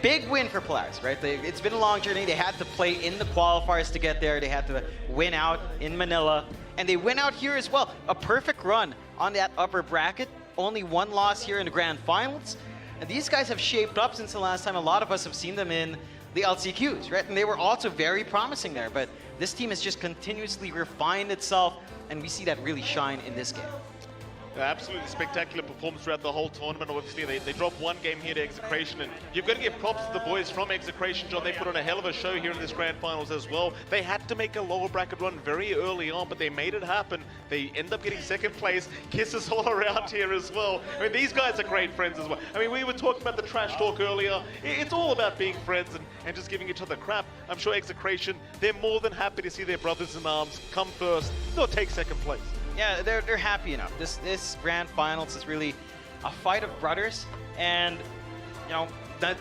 Big win for Polaris, right? It's been a long journey. They had to play in the qualifiers to get there. They had to win out in Manila. And they win out here as well. A perfect run on that upper bracket. Only 1 loss here in the grand finals. And these guys have shaped up since the last time. A lot of us have seen them in the LCQs, right? And they were also very promising there. But this team has just continuously refined itself. And we see that really shine in this game.
Absolutely spectacular performance throughout the whole tournament. Obviously, they dropped 1 game here to Execration, and you've got to give props to the boys from Execration, John. They put on a hell of a show here in this grand finals as well. They had to make a lower bracket run very early on, but they made it happen. They end up getting 2nd place. Kisses all around here as well. I mean, these guys are great friends as well. I mean, we were talking about the trash talk earlier. It's all about being friends and just giving each other crap. I'm sure Execration, they're more than happy to see their brothers in arms come first. They'll take 2nd place.
Yeah, they're happy enough. This grand finals is really a fight of brothers, and you know,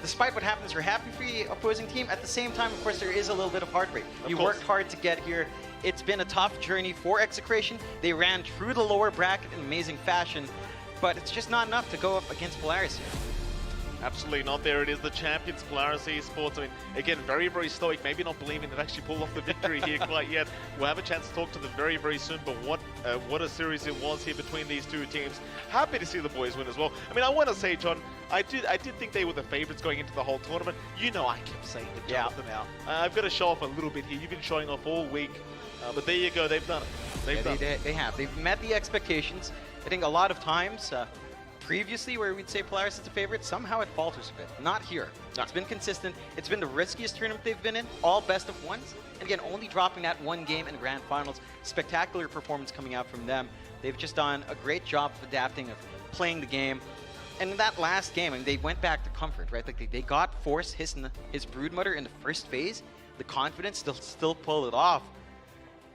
despite what happens, you're happy for the opposing team. At the same time, of course, there is a little bit of heartbreak. You worked hard to get here. It's been a tough journey for Execration. They ran through the lower bracket in amazing fashion, but it's just not enough to go up against Polaris here.
Absolutely not. There it is, the champions, Polaris Esports. I mean, again, very, very stoic. Maybe not believing they've actually pulled off the victory here quite yet. We'll have a chance to talk to them very, very soon. But what a series it was here between these 2 teams. Happy to see the boys win as well. I mean, I want to say, John, I did think they were the favorites going into the whole tournament. You know, I kept saying it, Jonathan.
Yeah.
I've got to show off a little bit here. You've been showing off all week. But there you go. They've done it.
They have. They've met the expectations. I think a lot of times, previously, where we'd say Polaris is the favorite, somehow it falters a bit. Not here. No. It's been consistent. It's been the riskiest tournament they've been in, all best of ones. And again, only dropping that 1 game in the grand finals. Spectacular performance coming out from them. They've just done a great job of adapting, of playing the game. And in that last game, I mean, they went back to comfort, right? Like they got Force, his Broodmother in the first phase. The confidence to still pull it off.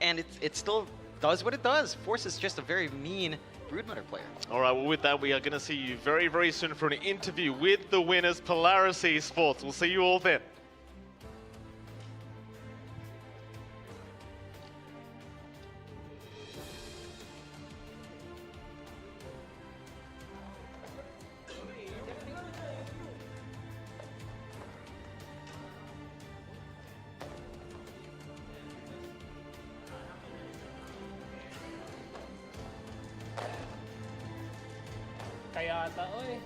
And it still does what it does. Force is just a very mean Broodmother player.
All right, well, with that, we are going to see you very, very soon for an interview with the winners, Polaris Esports. We'll see you all then.
bata, oy.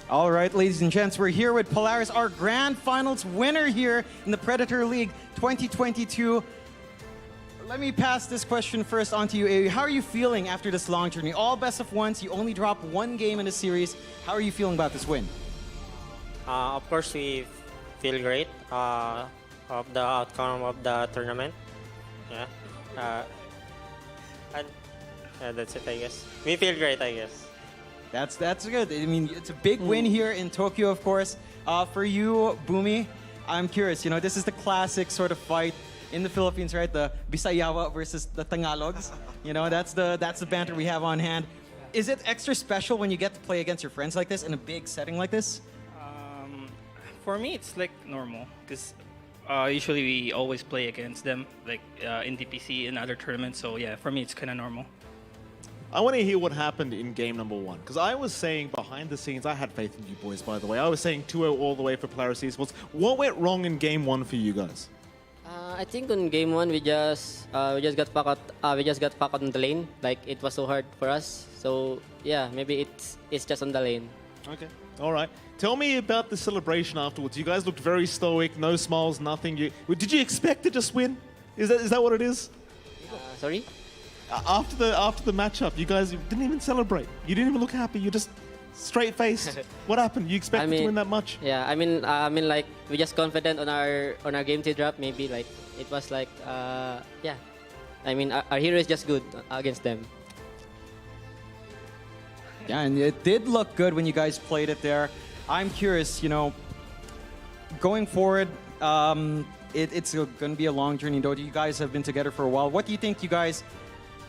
All right, ladies and gents, we're here with Polaris, our grand finals winner here in the Predator League 2022. Let me pass this question first on to you, Awi. How are you feeling after this long journey? All best of ones, you only drop one game in the series. How are you feeling about this win?
Of course, we feel great of the outcome of the tournament. Yeah. And that's it, I guess. We feel great, I guess.
That's good. I mean, it's a big win here in Tokyo, of course. For you, Bumi, I'm curious. You know, this is the classic sort of fight in the Philippines, right? The Bisayawa versus the Tangalogs. You know, that's the banter we have on hand. Is it extra special when you get to play against your friends like this in a big setting like this?
For me, it's like normal because usually we always play against them, like in DPC and other tournaments. So yeah, for me, it's kind of normal.
I want to hear what happened in game number one, because I was saying behind the scenes, I had faith in you boys, by the way. I was saying 2-0 all the way for Polaris Esports. What went wrong in game one for you guys?
I think on game one we just got fucked out. We just got fucked out on the lane. Like it was so hard for us. So yeah, maybe it's just on the lane.
Okay, all right. Tell me about the celebration afterwards. You guys looked very stoic, no smiles, nothing. Did you expect to just win? Is that what it is?
Sorry.
After the matchup, you guys didn't even celebrate. You didn't even look happy. You just straight faced. What happened? You expected to win that much?
Yeah, I mean, like we just confident on our game to drop. Maybe like it was like, yeah. I mean, our hero is just good against them.
Yeah, and it did look good when you guys played it there. I'm curious, you know, going forward, it's going to be a long journey, though. You guys have been together for a while. What do you think you guys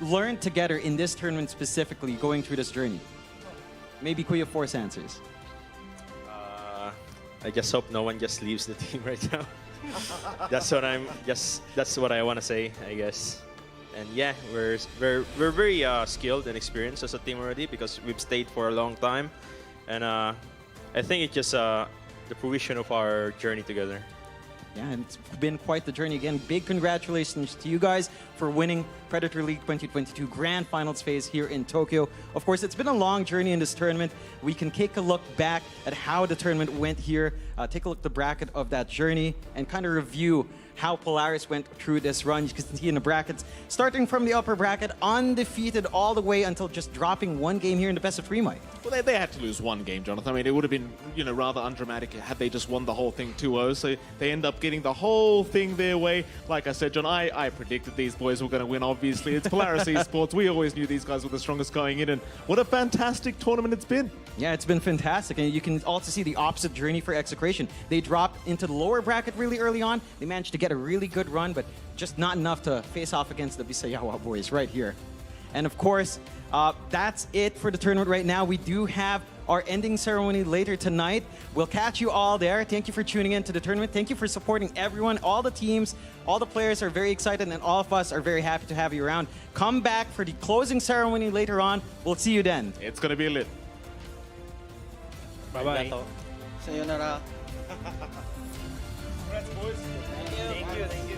learned together in this tournament specifically, going through this journey? Maybe Kuya Force answers.
I just hope no one just leaves the team right now. That's what I want to say, I guess. And yeah, we're very skilled and experienced as a team already because we've stayed for a long time, and I think it's just the fruition of our journey together.
Yeah, and it's been quite the journey. Again, big congratulations to you guys for winning Predator League 2022 Grand Finals phase here in Tokyo. Of course, it's been a long journey in this tournament. We can take a look back at how the tournament went here, take a look at the bracket of that journey, and kind of review how Polaris went through this run. You can see in the brackets, starting from the upper bracket, undefeated all the way until just dropping one game here in the best of 3, Mike.
Well, they had to lose one game, Jonathan. I mean, it would have been, you know, rather undramatic had they just won the whole thing 2-0. So they end up getting the whole thing their way. Like I said, John, I predicted these boys were going to win, obviously. It's Polaris Esports. We always knew these guys were the strongest going in, and what a fantastic tournament it's been.
Yeah, it's been fantastic. And you can also see the opposite journey for Execration. They dropped into the lower bracket really early on. They managed to get a really good run, but just not enough to face off against the Bisayawa boys right here. And of course, that's it for the tournament right now. We do have our ending ceremony later tonight. We'll catch you all there. Thank you for tuning in to the tournament. Thank you for supporting everyone, all the teams, all the players are very excited, and all of us are very happy to have you around. Come back for the closing ceremony later on. We'll see you then.
It's going to be lit.
Bye-bye.
Sayonara.
Congrats, boys.
Thank you.